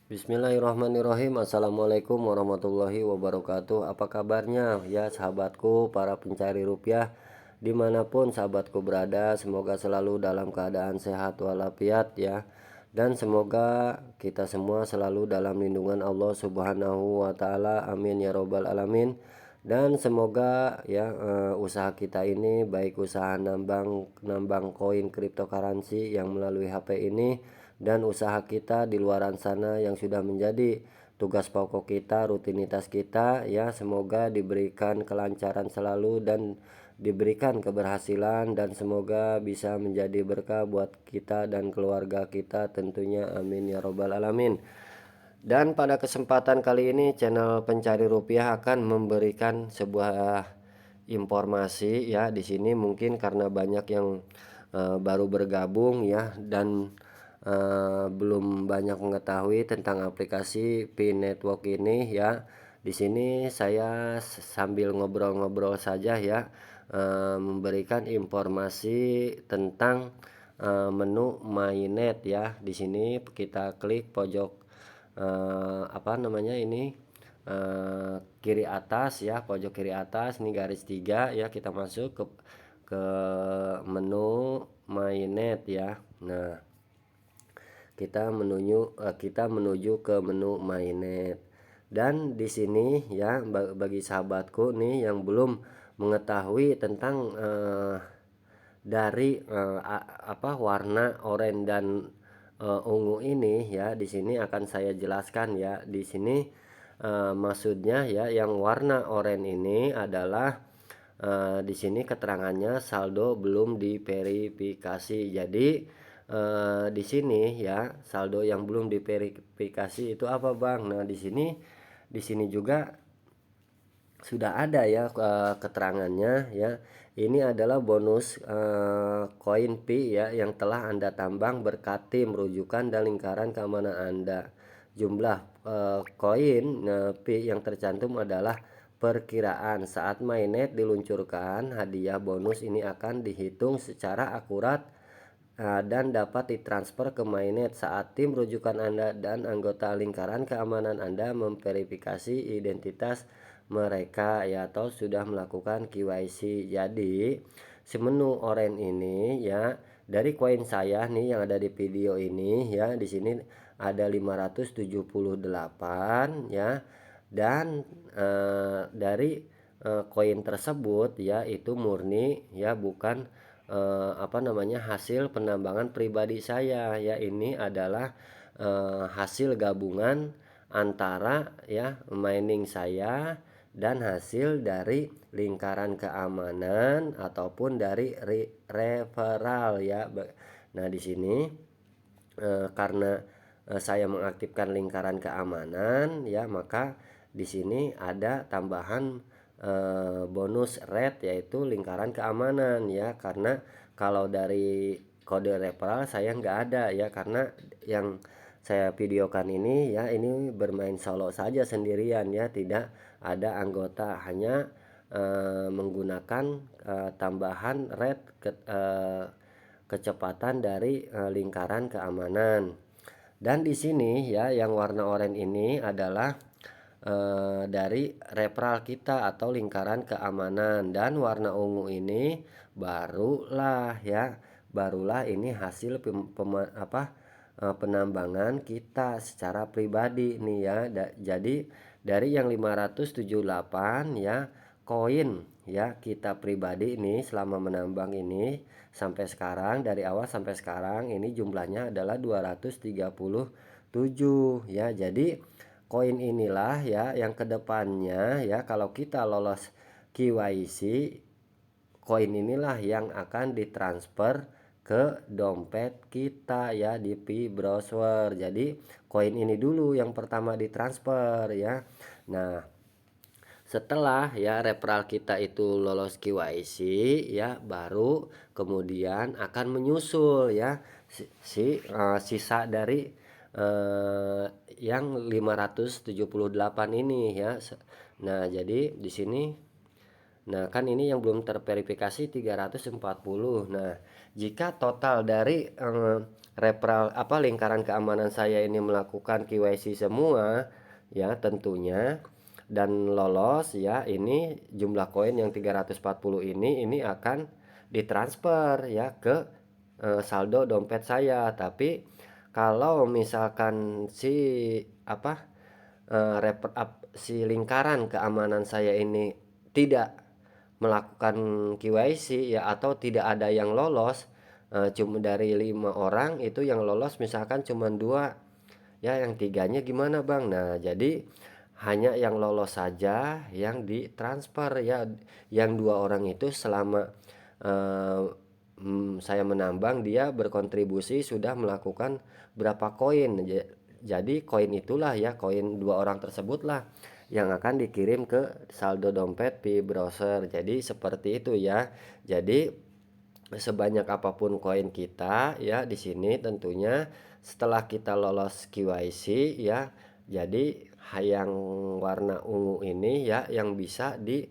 Bismillahirrahmanirrahim. Assalamualaikum warahmatullahi wabarakatuh. Apa kabarnya ya sahabatku para pencari rupiah dimanapun sahabatku berada. Semoga selalu dalam keadaan sehat walafiat ya. Dan semoga kita semua selalu dalam lindungan Allah Subhanahu wa Ta'ala. Amin ya Robbal 'Alamin. Dan semoga ya usaha kita ini, baik usaha nambang koin cryptocurrency yang melalui HP ini, dan usaha kita di luaran sana yang sudah menjadi tugas pokok kita, rutinitas kita ya, semoga diberikan kelancaran selalu dan diberikan keberhasilan, dan semoga bisa menjadi berkah buat kita dan keluarga kita tentunya, amin ya robbal alamin. Dan pada kesempatan kali ini channel pencari rupiah akan memberikan sebuah informasi ya. Di sini mungkin karena banyak yang baru bergabung ya, dan belum banyak mengetahui tentang aplikasi Pi Network ini ya. Di sini saya sambil ngobrol-ngobrol saja ya, memberikan informasi tentang menu MyNet ya. Di sini kita klik pojok apa namanya ini, kiri atas ya, pojok kiri atas ini garis 3 ya, kita masuk ke menu MyNet ya. Nah, kita menuju ke menu MyNet. Dan di sini ya, bagi sahabatku nih yang belum mengetahui tentang dari warna oranye dan ungu ini ya, di sini akan saya jelaskan ya. Di sini maksudnya ya, yang warna oranye ini adalah di sini keterangannya saldo belum diverifikasi. Jadi di sini ya, saldo yang belum diverifikasi itu apa Bang? Nah, di sini juga sudah ada ya keterangannya ya. Ini adalah bonus koin Pi ya yang telah Anda tambang berkat tim rujukan dan lingkaran keamanan Anda. Jumlah koin Pi yang tercantum adalah perkiraan. Saat mainnet diluncurkan, hadiah bonus ini akan dihitung secara akurat dan dapat ditransfer ke mainnet saat tim rujukan Anda dan anggota lingkaran keamanan Anda memverifikasi identitas mereka ya, atau sudah melakukan KYC. Jadi semenu oranye ini ya, dari koin saya nih yang ada di video ini ya, di sini ada 578 ya. Dan dari koin tersebut ya, itu murni ya, bukan hasil penambangan pribadi saya ya. Ini adalah hasil gabungan antara ya mining saya dan hasil dari lingkaran keamanan ataupun dari referral ya. Nah, di sini karena saya mengaktifkan lingkaran keamanan ya, maka di sini ada tambahan bonus red, yaitu lingkaran keamanan ya. Karena kalau dari kode referral saya nggak ada ya, karena yang saya videokan ini ya, ini bermain solo saja sendirian ya, tidak ada anggota, hanya menggunakan tambahan red kecepatan dari lingkaran keamanan. Dan di sini ya, yang warna oranye ini adalah dari referral kita atau lingkaran keamanan, dan warna ungu ini barulah ini hasil penambangan kita secara pribadi nih ya. Jadi dari yang 578 ya koin ya kita pribadi ini selama menambang ini sampai sekarang, dari awal sampai sekarang ini jumlahnya adalah 237 ya. Jadi koin inilah ya yang kedepannya ya, kalau kita lolos KYC, koin inilah yang akan ditransfer ke dompet kita ya di Pi Browser. Jadi koin ini dulu yang pertama ditransfer ya. Nah, setelah ya referral kita itu lolos KYC ya, baru kemudian akan menyusul ya sisa dari yang 578 ini ya. Nah, jadi di sini Nah, kan ini yang belum terverifikasi 340. Nah, jika total dari lingkaran keamanan saya ini melakukan KYC semua, ya tentunya dan lolos ya, ini jumlah koin yang 340 ini akan ditransfer ya ke saldo dompet saya. Tapi kalau misalkan si lingkaran keamanan saya ini tidak melakukan KYC ya, atau tidak ada yang lolos, cuma dari 5 orang itu yang lolos misalkan cuma 2, ya yang tiganya gimana Bang? Nah, jadi hanya yang lolos saja yang ditransfer ya, yang 2 orang itu selama eh, saya menambang dia berkontribusi sudah melakukan berapa koin. Jadi koin itulah ya, koin 2 orang tersebut lah yang akan dikirim ke saldo dompet di browser. Jadi seperti itu ya. Jadi sebanyak apapun koin kita ya di sini tentunya setelah kita lolos KYC ya, jadi yang warna ungu ini ya yang bisa di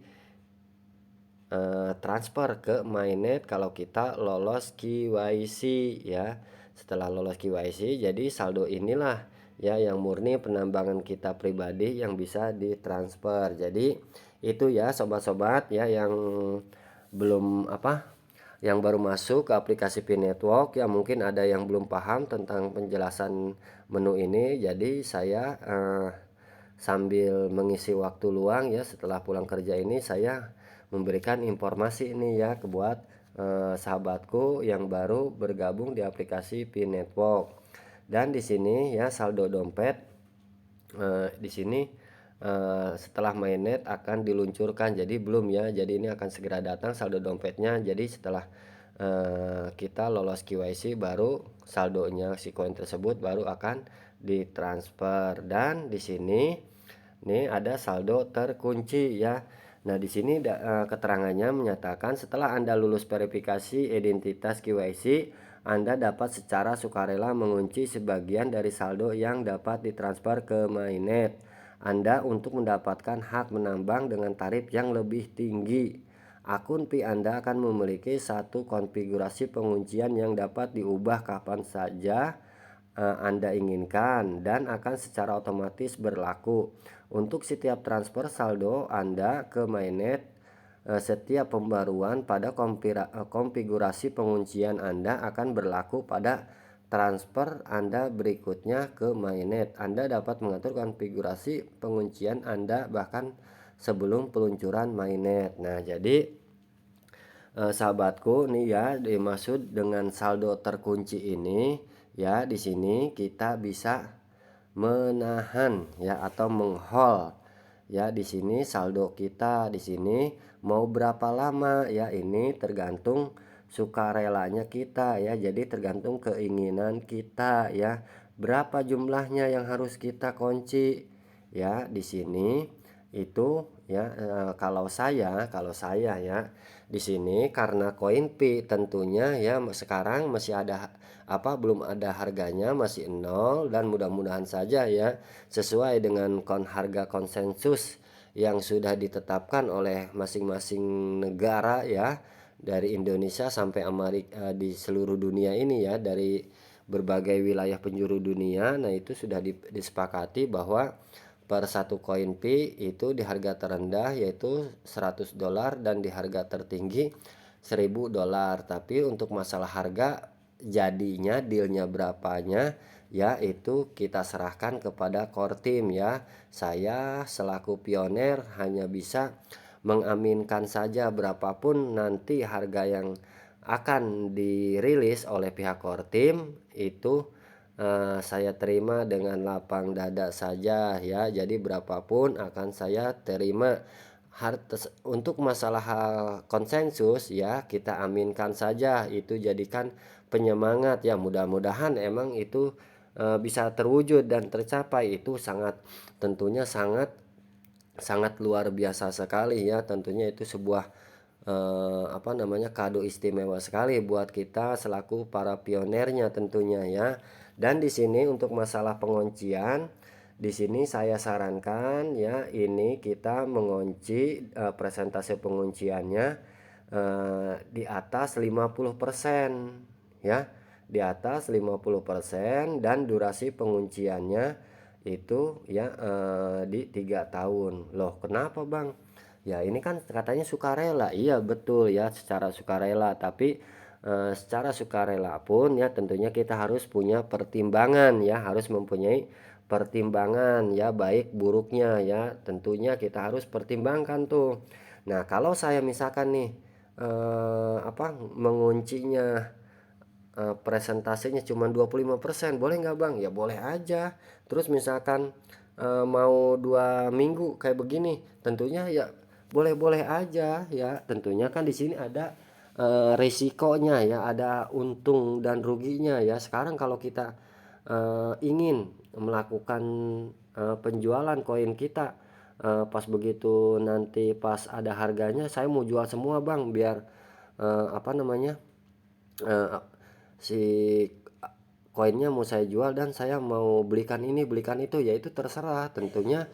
transfer ke mainnet kalau kita lolos KYC ya. Setelah lolos KYC, jadi saldo inilah ya yang murni penambangan kita pribadi yang bisa ditransfer. Jadi itu ya sobat-sobat ya yang belum yang baru masuk ke aplikasi Pi Network ya, mungkin ada yang belum paham tentang penjelasan menu ini. Jadi saya sambil mengisi waktu luang ya setelah pulang kerja ini, saya memberikan informasi ini ya buat sahabatku yang baru bergabung di aplikasi Pi Network. Dan di sini ya saldo dompet di sini setelah mainnet akan diluncurkan, jadi belum ya, jadi ini akan segera datang saldo dompetnya. Jadi setelah kita lolos KYC baru saldonya si koin tersebut baru akan ditransfer. Dan di sini nih ada saldo terkunci ya. Nah, di sini keterangannya menyatakan setelah Anda lulus verifikasi identitas KYC, Anda dapat secara sukarela mengunci sebagian dari saldo yang dapat ditransfer ke mainnet Anda untuk mendapatkan hak menambang dengan tarif yang lebih tinggi. Akun Pi Anda akan memiliki satu konfigurasi penguncian yang dapat diubah kapan saja Anda inginkan dan akan secara otomatis berlaku untuk setiap transfer saldo Anda ke mainnet. Setiap pembaruan pada konfigurasi penguncian Anda akan berlaku pada transfer Anda berikutnya ke mainnet. Anda dapat mengatur konfigurasi penguncian Anda bahkan sebelum peluncuran mainnet. Nah, jadi sahabatku nih ya, dimaksud dengan saldo terkunci ini ya, di sini kita bisa menahan ya atau menghold ya. Di sini saldo kita di sini mau berapa lama ya, ini tergantung sukarelanya kita ya. Jadi tergantung keinginan kita ya, berapa jumlahnya yang harus kita kunci ya. Di sini itu ya kalau saya ya di sini karena koin Pi tentunya ya sekarang masih ada belum ada harganya, masih nol, dan mudah-mudahan saja ya sesuai dengan harga konsensus yang sudah ditetapkan oleh masing-masing negara ya, dari Indonesia sampai Amerika, di seluruh dunia ini ya, dari berbagai wilayah penjuru dunia. Nah, itu sudah disepakati bahwa per satu koin Pi itu di harga terendah yaitu $100 dan di harga tertinggi $1000. Tapi untuk masalah harga jadinya dealnya berapanya ya itu kita serahkan kepada core team ya. Saya selaku pioner hanya bisa mengaminkan saja berapapun nanti harga yang akan dirilis oleh pihak core team itu saya terima dengan lapang dada saja ya. Jadi berapapun akan saya terima. Untuk masalah konsensus ya kita aminkan saja, itu jadikan penyemangat ya, mudah-mudahan emang itu bisa terwujud dan tercapai. Itu tentunya sangat sangat luar biasa sekali ya. Tentunya itu sebuah kado istimewa sekali buat kita selaku para pionernya tentunya ya. Dan di sini untuk masalah penguncian di sini saya sarankan ya, ini kita mengunci presentase pengunciannya di atas 50% ya, di atas 50% dan durasi pengunciannya itu ya di 3 tahun. Loh, kenapa Bang? Ya ini kan katanya sukarela. Iya betul ya, secara sukarela, tapi secara sukarela pun ya tentunya kita harus punya pertimbangan ya, harus mempunyai pertimbangan ya, baik buruknya ya, tentunya kita harus pertimbangkan tuh. Nah, kalau saya misalkan nih menguncinya presentasenya cuma 25%, boleh nggak Bang? Ya boleh aja. Terus misalkan mau 2 minggu kayak begini, tentunya ya boleh-boleh aja ya. Tentunya kan di sini ada resikonya ya, ada untung dan ruginya ya. Sekarang kalau kita ingin melakukan penjualan koin kita, pas begitu nanti pas ada harganya, saya mau jual semua Bang, biar apa namanya, eh, si koinnya mau saya jual dan saya mau belikan ini belikan itu, ya itu terserah. Tentunya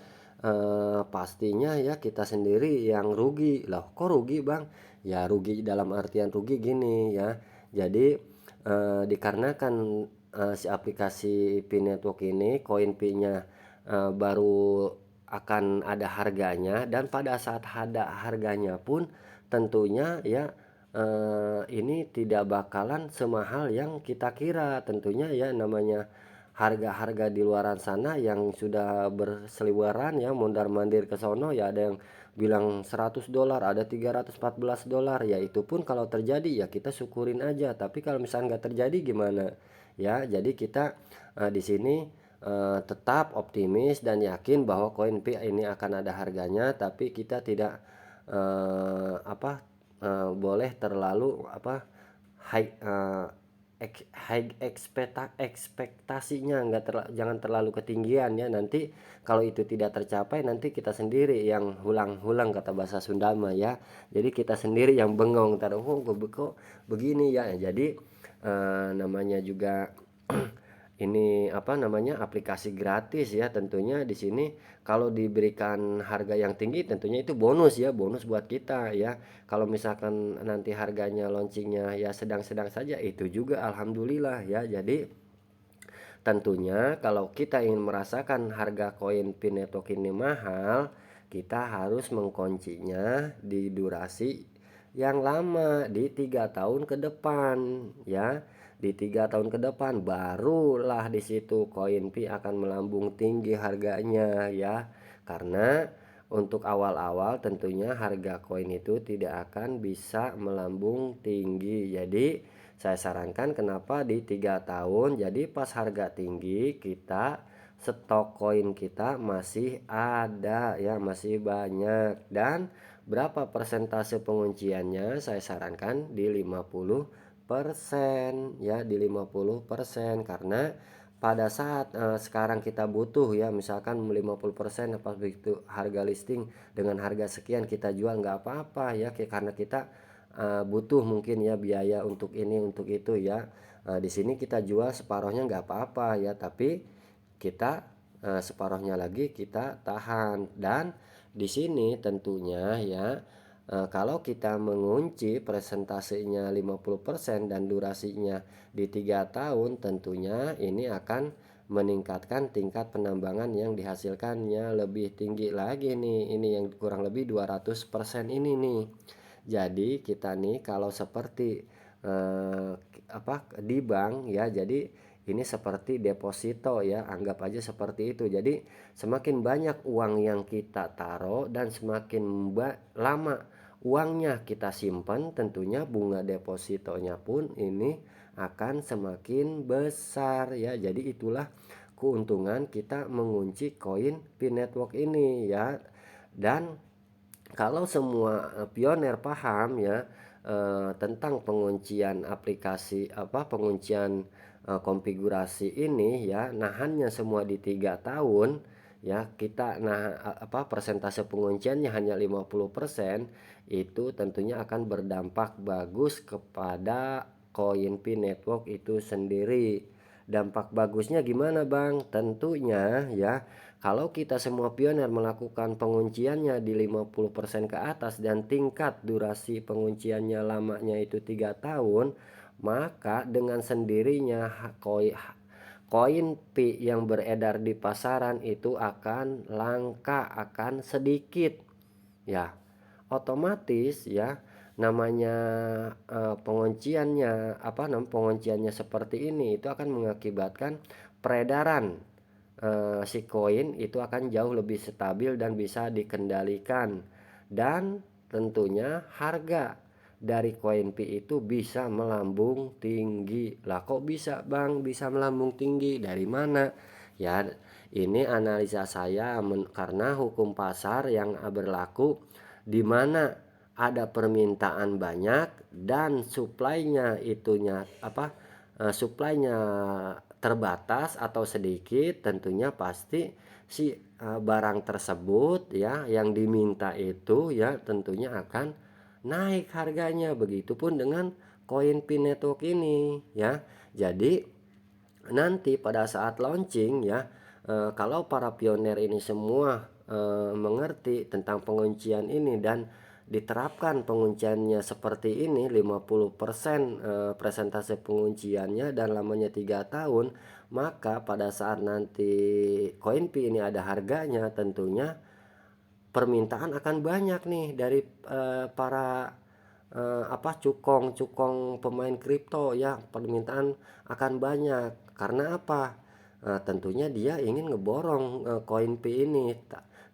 pastinya ya kita sendiri yang rugi. Loh, kok rugi Bang? Ya rugi dalam artian rugi gini ya, jadi dikarenakan si aplikasi Pi Network ini, koin Pi-nya baru akan ada harganya, dan pada saat ada harganya pun tentunya ya ini tidak bakalan semahal yang kita kira. Tentunya ya, namanya harga-harga di luaran sana yang sudah berseliweran ya, mondar-mandir ke sono ya, ada yang bilang $100, ada $314 ya. Itu pun kalau terjadi ya kita syukurin aja, tapi kalau misalnya nggak terjadi gimana ya. Jadi kita di sini tetap optimis dan yakin bahwa koin Pi ini akan ada harganya, tapi kita tidak boleh terlalu high ekspektasinya, jangan terlalu ketinggian ya. Nanti kalau itu tidak tercapai, nanti kita sendiri yang hulang-hulang, kata bahasa Sunda mah ya. Jadi kita sendiri yang bengong, taruh kok begini ya. Jadi namanya juga ini aplikasi gratis ya. Tentunya di sini kalau diberikan harga yang tinggi, tentunya itu bonus ya, bonus buat kita ya. Kalau misalkan nanti harganya launchingnya ya sedang-sedang saja, itu juga alhamdulillah ya. Jadi tentunya kalau kita ingin merasakan harga koin Pi Network ini mahal, kita harus mengkuncinya di durasi yang lama, di 3 tahun ke depan ya. Di 3 tahun ke depan barulah di situ koin Pi akan melambung tinggi harganya ya. Karena untuk awal-awal tentunya harga koin itu tidak akan bisa melambung tinggi. Jadi saya sarankan kenapa di 3 tahun, jadi pas harga tinggi kita stok koin kita masih ada ya, masih banyak. Dan berapa persentase pengunciannya, saya sarankan di 50% ya, di 50%. Karena pada saat sekarang kita butuh ya, misalkan 50%, apa begitu harga listing dengan harga sekian kita jual, nggak apa-apa ya, karena kita butuh mungkin ya biaya untuk ini untuk itu ya. Di sini kita jual separohnya nggak apa-apa ya, tapi kita separohnya lagi kita tahan. Dan di sini tentunya ya, kalau kita mengunci presentasenya 50% dan durasinya di 3 tahun, tentunya ini akan meningkatkan tingkat penambangan yang dihasilkannya lebih tinggi lagi nih. Ini yang kurang lebih 200% ini nih. Jadi kita nih kalau seperti di bank ya, jadi ini seperti deposito ya, anggap aja seperti itu. Jadi semakin banyak uang yang kita taruh dan semakin lama uangnya kita simpan, tentunya bunga depositonya pun ini akan semakin besar ya. Jadi itulah keuntungan kita mengunci koin Pi Network ini ya. Dan kalau semua pioner paham ya tentang penguncian aplikasi, penguncian konfigurasi ini ya, nahannya semua di 3 tahun ya, kita persentase pengunciannya hanya 50%, itu tentunya akan berdampak bagus kepada koin Pi Network itu sendiri. Dampak bagusnya gimana Bang? Tentunya ya, kalau kita semua pioner melakukan pengunciannya di 50% ke atas dan tingkat durasi pengunciannya lamanya itu 3 tahun, maka dengan sendirinya koin Pi yang beredar di pasaran itu akan langka, akan sedikit. Ya, otomatis ya namanya pengunciannya seperti ini itu akan mengakibatkan peredaran si koin itu akan jauh lebih stabil dan bisa dikendalikan, dan tentunya harga dari koin Pi itu bisa melambung tinggi. Lah kok bisa Bang bisa melambung tinggi, dari mana? Ya ini analisa saya karena hukum pasar yang berlaku di mana ada permintaan banyak dan suplainya terbatas atau sedikit, tentunya pasti si barang tersebut ya yang diminta itu ya tentunya akan naik harganya. Begitupun dengan koin Pi Network ini ya. Jadi nanti pada saat launching ya, kalau para pionir ini semua mengerti tentang penguncian ini dan diterapkan pengunciannya seperti ini 50% presentase pengunciannya dan lamanya 3 tahun, maka pada saat nanti koin Pi ini ada harganya, tentunya permintaan akan banyak nih dari para cukong pemain kripto ya. Permintaan akan banyak karena apa? Tentunya dia ingin ngeborong koin Pi ini.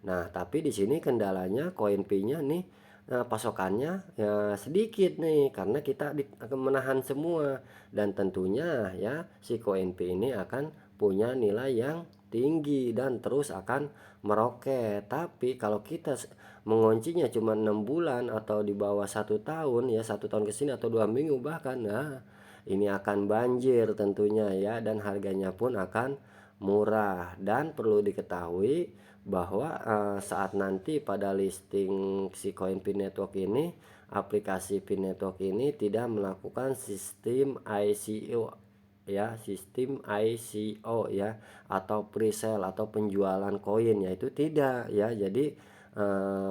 Nah, tapi di sini kendalanya koin Pi-nya nih pasokannya ya sedikit nih karena kita menahan semua, dan tentunya ya si koin Pi ini akan punya nilai yang tinggi dan terus akan meroket. Tapi kalau kita menguncinya cuma 6 bulan atau di bawah 1 tahun ya, 1 tahun ke sini atau 2 minggu bahkan, nah ini akan banjir tentunya ya, dan harganya pun akan murah. Dan perlu diketahui bahwa saat nanti pada listing si koin Pi Network ini, aplikasi Pi Network ini tidak melakukan sistem ICO ya, sistem ICO ya, atau pre-sale atau penjualan koin ya, itu tidak ya. Jadi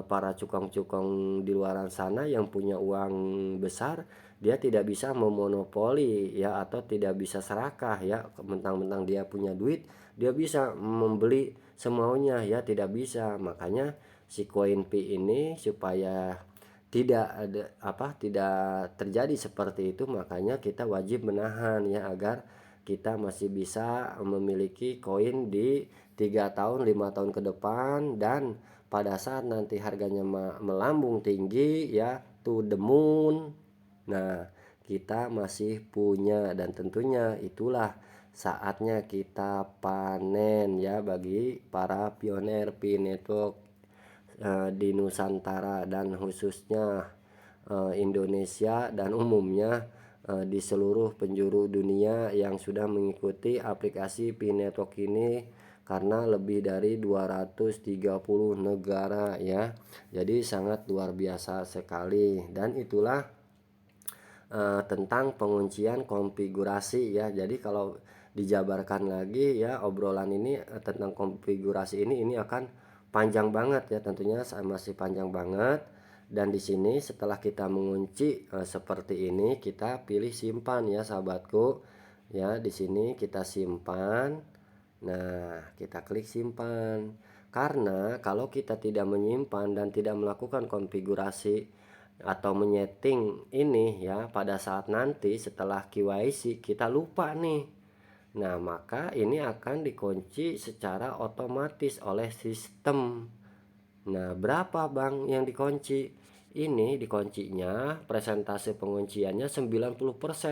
para cukong-cukong di luaran sana yang punya uang besar, dia tidak bisa memonopoli ya, atau tidak bisa serakah ya, mentang-mentang dia punya duit dia bisa membeli semaunya ya, tidak bisa. Makanya si koin Pi ini supaya tidak terjadi seperti itu, makanya kita wajib menahan ya, agar kita masih bisa memiliki koin di 3 tahun 5 tahun ke depan, dan pada saat nanti harganya melambung tinggi ya, to the moon, nah kita masih punya. Dan tentunya itulah saatnya kita panen ya bagi para pioner Pi Network di Nusantara, dan khususnya Indonesia, dan umumnya di seluruh penjuru dunia yang sudah mengikuti aplikasi Pi Network ini, karena lebih dari 230 negara ya. Jadi sangat luar biasa sekali. Dan itulah tentang penguncian konfigurasi ya. Jadi kalau dijabarkan lagi ya obrolan ini tentang konfigurasi ini akan panjang banget ya, tentunya masih panjang banget. Dan di sini setelah kita mengunci seperti ini, kita pilih simpan ya sahabatku. Ya, di sini kita simpan. Nah, kita klik simpan. Karena kalau kita tidak menyimpan dan tidak melakukan konfigurasi atau menyeting ini ya, pada saat nanti setelah KYC kita lupa nih. Nah, maka ini akan dikunci secara otomatis oleh sistem. Nah, berapa Bang yang dikunci? Ini dikuncinya presentase pengunciannya 90%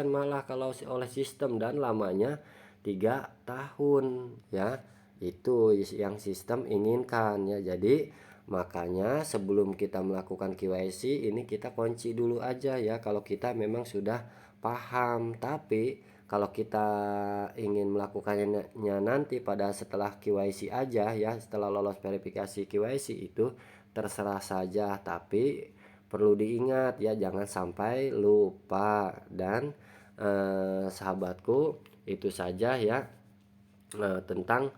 malah kalau oleh sistem, dan lamanya 3 tahun ya. Itu yang sistem inginkan ya. Jadi makanya sebelum kita melakukan KYC ini kita kunci dulu aja ya, kalau kita memang sudah paham. Tapi kalau kita ingin melakukannya nanti pada setelah KYC aja ya, setelah lolos verifikasi KYC itu terserah saja, tapi perlu diingat ya jangan sampai lupa. Dan sahabatku Itu saja ya tentang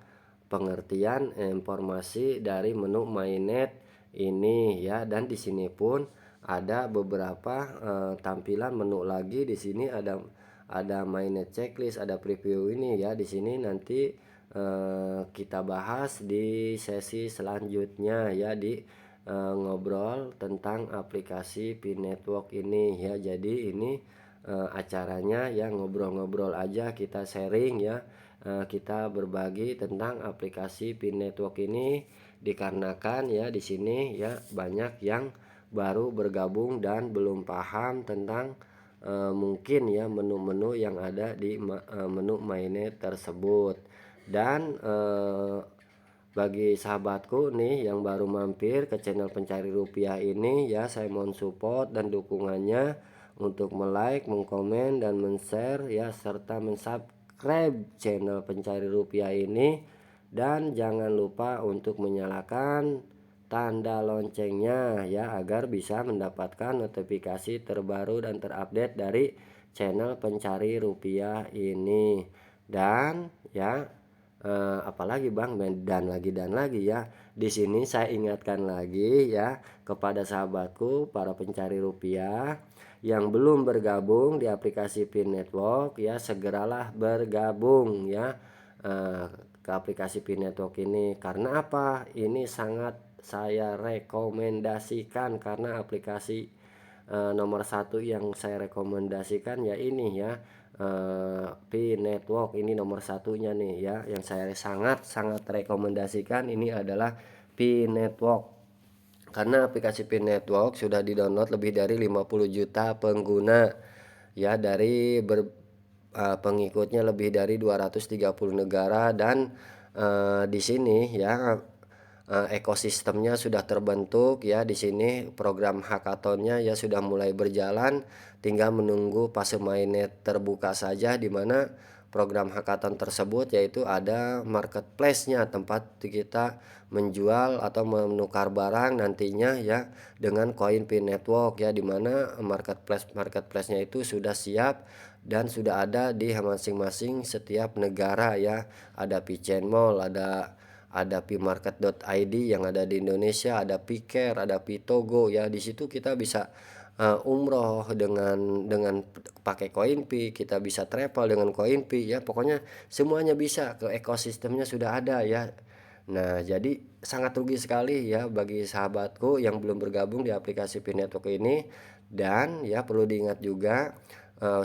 pengertian informasi dari menu mainnet ini ya. Dan di sini pun ada beberapa tampilan menu lagi. Di sini ada mainnet checklist, ada preview ini ya. Di sini nanti kita bahas di sesi selanjutnya ya, di ngobrol tentang aplikasi Pi Network ini ya. Jadi ini acaranya ya ngobrol-ngobrol aja, kita sharing ya, kita berbagi tentang aplikasi Pi Network ini, dikarenakan ya di sini ya banyak yang baru bergabung dan belum paham tentang mungkin ya menu-menu yang ada di menu mainnet tersebut. Dan bagi sahabatku nih yang baru mampir ke channel pencari rupiah ini ya, saya mohon support dan dukungannya untuk like, mengkomen, dan share ya, serta subscribe channel pencari rupiah ini. Dan jangan lupa untuk menyalakan tanda loncengnya ya, agar bisa mendapatkan notifikasi terbaru dan terupdate dari channel pencari rupiah ini. Dan ya apalagi Bang, dan lagi ya. Di sini saya ingatkan lagi ya kepada sahabatku para pencari rupiah yang belum bergabung di aplikasi Pi Network ya, segeralah bergabung ya ke aplikasi Pi Network ini. Karena apa? Ini sangat saya rekomendasikan, karena aplikasi nomor satu yang saya rekomendasikan ya ini ya, Pi Network ini nomor satunya nih ya, yang saya sangat rekomendasikan ini adalah Pi Network. Karena aplikasi Pi Network sudah di-download lebih dari 50 juta pengguna ya, dari pengikutnya lebih dari 230 negara. Dan di sini ya ekosistemnya sudah terbentuk ya. Di sini program hackathonnya ya sudah mulai berjalan, tinggal menunggu fase mainnet terbuka saja, di mana program hackathon tersebut yaitu ada marketplace-nya, tempat kita menjual atau menukar barang nantinya ya dengan koin Pi Network ya, di mana marketplace-nya itu sudah siap dan sudah ada di masing-masing setiap negara ya. Ada Pichen Mall, ada pimarket.id yang ada di Indonesia, ada Piker, ada Pitogo ya. Di situ kita bisa umroh dengan pakai koin Pi, kita bisa travel dengan koin Pi ya. Pokoknya semuanya bisa, ke ekosistemnya sudah ada ya. Nah, jadi sangat rugi sekali ya bagi sahabatku yang belum bergabung di aplikasi Pi Network ini. Dan ya perlu diingat juga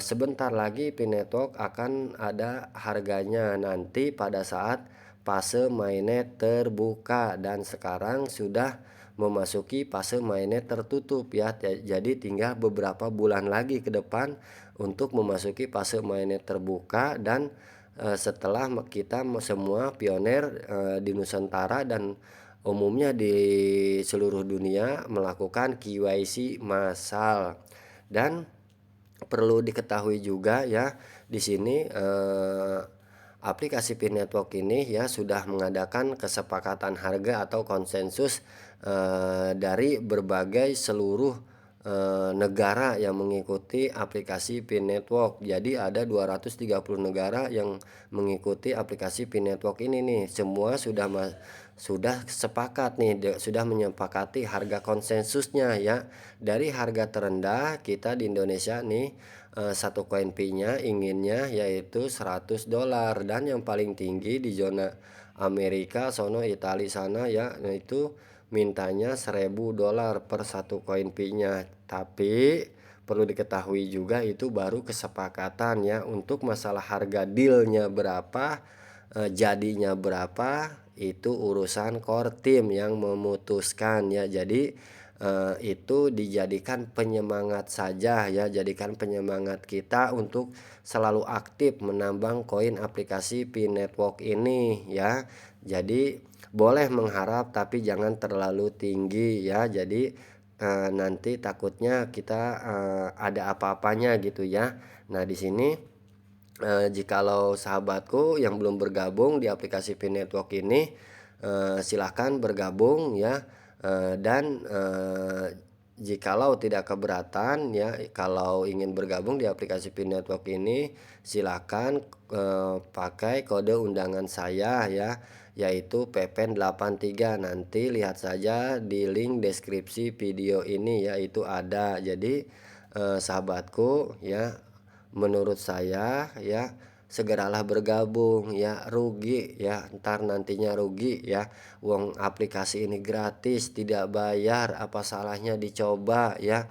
sebentar lagi Pi Network akan ada harganya nanti pada saat fase mainnet terbuka, dan sekarang sudah memasuki fase mainnet tertutup ya. Jadi tinggal beberapa bulan lagi ke depan untuk memasuki fase mainnet terbuka. Dan setelah kita semua pioner di Nusantara dan umumnya di seluruh dunia melakukan KYC massal. Dan perlu diketahui juga ya, di sini aplikasi Pi Network ini ya sudah mengadakan kesepakatan harga atau konsensus dari berbagai seluruh negara yang mengikuti aplikasi Pi Network. Jadi ada 230 negara yang mengikuti aplikasi Pi Network ini nih. Semua sudah sepakat nih, sudah menyepakati harga konsensusnya ya. Dari harga terendah kita di Indonesia nih, satu koin Pi-nya inginnya yaitu $100, dan yang paling tinggi di zona Amerika sono, Italia sana ya, itu mintanya $1.000 per satu koin Pi-nya. Tapi perlu diketahui juga itu baru kesepakatan ya. Untuk masalah harga dealnya berapa, jadinya berapa, itu urusan core team yang memutuskan ya. Jadi itu dijadikan penyemangat saja ya, jadikan penyemangat kita untuk selalu aktif menambang koin aplikasi Pi Network ini ya. Jadi boleh mengharap tapi jangan terlalu tinggi ya. Jadi nanti takutnya kita ada apa-apanya gitu ya. Nah, di sini jikalau sahabatku yang belum bergabung di aplikasi Pi Network ini, silahkan bergabung ya. Dan jikalau tidak keberatan ya, kalau ingin bergabung di aplikasi Pin Network ini, silakan pakai kode undangan saya ya, yaitu PPN83. Nanti lihat saja di link deskripsi video ini ya, itu ada. Jadi sahabatku ya, menurut saya ya, segeralah bergabung ya, rugi ya, ntar nantinya rugi ya. Uang aplikasi ini gratis, tidak bayar, apa salahnya dicoba ya.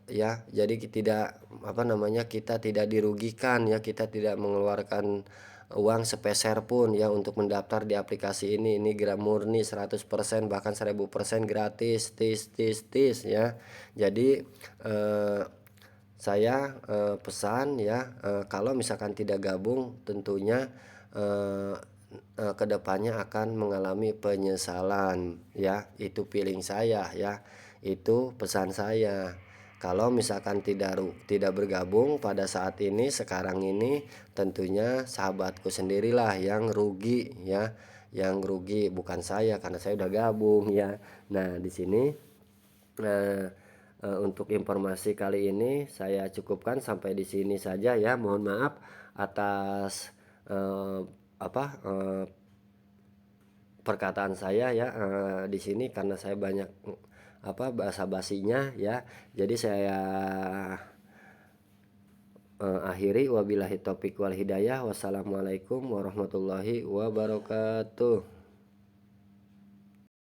Ya, jadi tidak apa namanya, kita tidak dirugikan ya, kita tidak mengeluarkan uang sepeser pun ya untuk mendaftar di aplikasi ini murni 100% bahkan 1000% gratis, tis ya. Jadi saya pesan ya, kalau misalkan tidak gabung tentunya kedepannya akan mengalami penyesalan ya, itu feeling saya ya, itu pesan saya. Kalau misalkan tidak bergabung pada saat ini, sekarang ini, tentunya sahabatku sendirilah yang rugi ya, yang rugi bukan saya, karena saya udah gabung ya. Nah di sini untuk informasi kali ini saya cukupkan sampai di sini saja ya. Mohon maaf atas eh, apa perkataan saya ya di sini, karena saya banyak bahasa basinya ya. Jadi saya akhiri, wabillahi taufik wal hidayah. Wassalamualaikum warahmatullahi wabarakatuh.